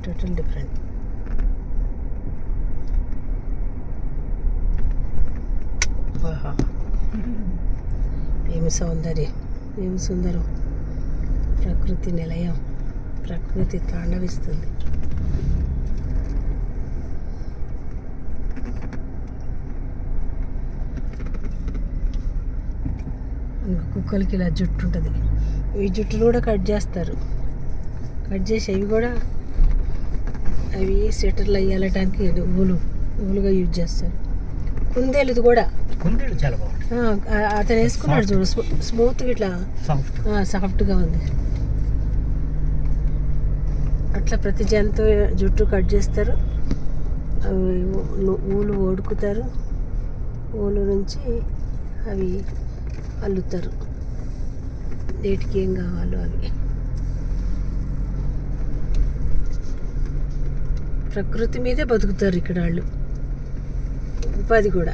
Total different. ఏమి సౌందర్యం, ఏమి సుందరం. ప్రకృతి నిలయం, ప్రకృతి తాండవిస్తుంది. కుక్కలకి ఇలా జుట్టు ఉంటుంది. ఈ జుట్టును కూడా కట్ చేస్తారు. కట్ చేసి అవి స్వెటర్లు అయ్యాలటానికి ఊలుగా యూజ్ చేస్తారు. కుందేలుది కూడా చాలా బాగుంది. అతను వేసుకున్నాడు చూడు, స్మూత్గా ఇట్లా సాఫ్ట్గా ఉంది. అట్లా ప్రతి జంతువు జుట్టు కట్ చేస్తారు. అవి ఊలు ఓడుకుతారు. ఊలు నుంచి అవి అల్లుతారు. దేటికి ఏం కావాలో అవి. ప్రకృతి మీదే బతుకుతారు ఇక్కడ వాళ్ళు. ఉపాధి కూడా.